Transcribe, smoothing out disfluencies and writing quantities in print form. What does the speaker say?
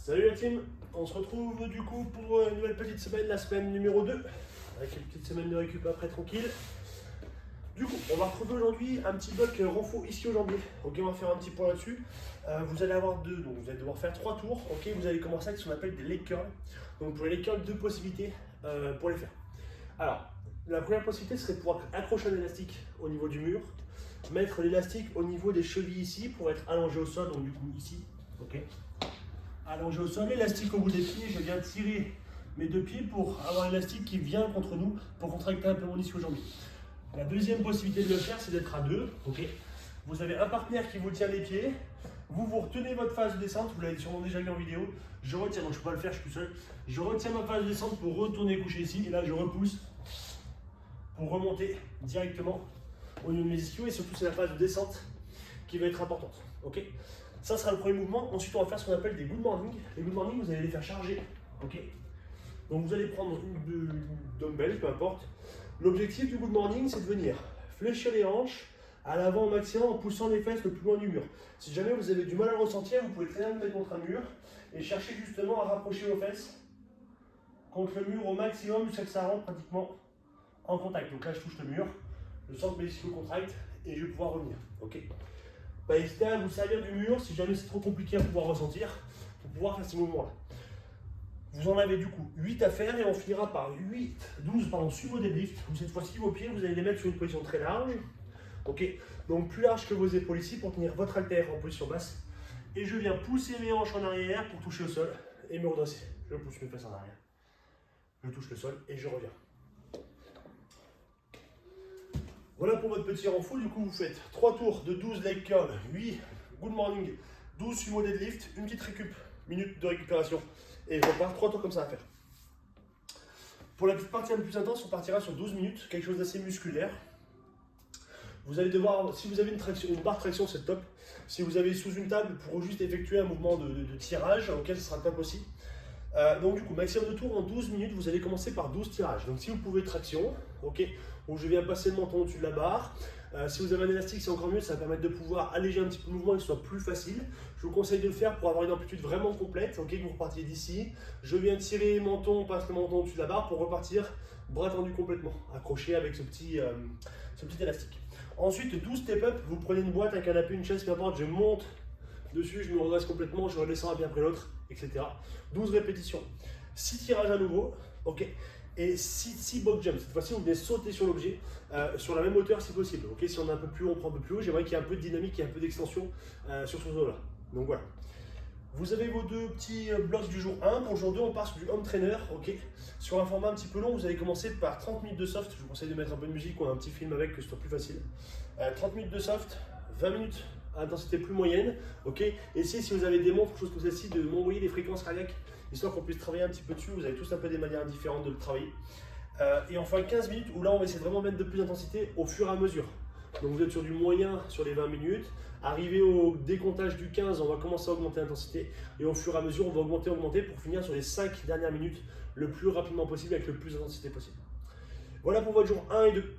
Salut la team, on se retrouve du coup pour une nouvelle petite semaine, la semaine numéro 2, avec une petite semaine de récup après tranquille. Du coup, on va retrouver aujourd'hui un petit bloc renfo ici aujourd'hui. Ok, on va faire un petit point là-dessus. Vous allez avoir donc vous allez devoir faire 3 tours. Ok, vous allez commencer avec ce qu'on appelle des leg curls. Donc pour les leg curls, 2 possibilités pour les faire. Alors, la première possibilité serait de pouvoir accrocher un élastique au niveau du mur, mettre l'élastique au niveau des chevilles ici pour être allongé au sol, donc du coup ici. Ok. Allongé au sol, l'élastique au bout des pieds, je viens tirer mes 2 pieds pour avoir l'élastique qui vient contre nous pour contracter un peu mon ischio jambier. La deuxième possibilité de le faire, c'est d'être à 2. Okay. Vous avez un partenaire qui vous tient les pieds, vous retenez votre phase de descente, vous l'avez sûrement déjà vu en vidéo. Je retiens, donc je ne peux pas le faire, je suis tout seul. Je retiens ma phase de descente pour retourner coucher ici, et là je repousse pour remonter directement au niveau de mes ischios, et surtout c'est la phase de descente qui va être importante. Okay. Ça sera le premier mouvement. Ensuite, on va faire ce qu'on appelle des good morning. Les good morning, vous allez les faire charger. Okay. Donc vous allez prendre une dumbbell, peu importe. L'objectif du good morning, c'est de venir fléchir les hanches à l'avant au maximum en poussant les fesses le plus loin du mur. Si jamais vous avez du mal à le ressentir, vous pouvez très bien vous mettre contre un mur et chercher justement à rapprocher vos fesses contre le mur au maximum jusqu'à ce que ça rentre pratiquement en contact. Donc là, je touche le mur, je sens que mes ischios contractent et je vais pouvoir revenir. Okay. Pas hésiter à vous servir du mur si jamais c'est trop compliqué à pouvoir ressentir pour pouvoir faire ces mouvements-là. Vous en avez du coup 8 à faire et on finira par 12 sumo deadlift. Où cette fois-ci, vos pieds, vous allez les mettre sur une position très large. Ok, donc plus large que vos épaules ici pour tenir votre haltère en position basse. Et je viens pousser mes hanches en arrière pour toucher au sol et me redresser. Je pousse mes fesses en arrière. Je touche le sol et je reviens. Voilà pour votre petit renfort. Du coup, vous faites 3 tours de 12 leg curls, 8 good morning, 12 sumo deadlift, une petite minute de récupération. Et je repars 3 tours comme ça à faire. Pour la petite partie un peu plus intense, on partira sur 12 minutes, quelque chose d'assez musculaire. Vous allez devoir, si vous avez une barre traction, c'est top. Si vous avez sous une table pour juste effectuer un mouvement de tirage, auquel ce sera top aussi. Donc du coup, maximum de tours en 12 minutes, vous allez commencer par 12 tirages. Donc si vous pouvez traction, ok, où je viens passer le menton au-dessus de la barre. Si vous avez un élastique, c'est encore mieux, ça va permettre de pouvoir alléger un petit peu le mouvement et que ce soit plus facile. Je vous conseille de le faire pour avoir une amplitude vraiment complète, ok, que vous repartiez d'ici. Je viens tirer menton, on passe le menton au-dessus de la barre pour repartir bras tendu complètement, accroché avec ce petit élastique. Ensuite, 12 step-up, vous prenez une boîte, un canapé, une chaise, peu importe, je monte dessus, je me redresse complètement, je redescends un pied après l'autre, etc. 12 répétitions. 6 tirages à nouveau, ok. Et 6 box jumps. Cette fois-ci, vous venez sauter sur l'objet sur la même hauteur si possible. Okay, si on est un peu plus haut, on prend un peu plus haut. J'aimerais qu'il y ait un peu de dynamique et un peu d'extension sur ce zone-là. Donc voilà. Vous avez vos 2 petits blocs du jour 1. Pour le jour 2, on part sur du home trainer. Okay. Sur un format un petit peu long, vous allez commencer par 30 minutes de soft. Je vous conseille de mettre un peu de musique ou un petit film avec, que ce soit plus facile. 30 minutes de soft, 20 minutes à intensité plus moyenne. Okay. Essayez, si vous avez des montres, choses comme celle-ci, de m'envoyer les fréquences cardiaques, histoire qu'on puisse travailler un petit peu dessus. Vous avez tous un peu des manières différentes de le travailler. Et enfin 15 minutes où là on va essayer de vraiment mettre de plus d'intensité au fur et à mesure. Donc vous êtes sur du moyen sur les 20 minutes. Arrivé au décomptage du 15, on va commencer à augmenter l'intensité. Et au fur et à mesure, on va augmenter pour finir sur les 5 dernières minutes le plus rapidement possible avec le plus d'intensité possible. Voilà pour votre jour 1 et 2.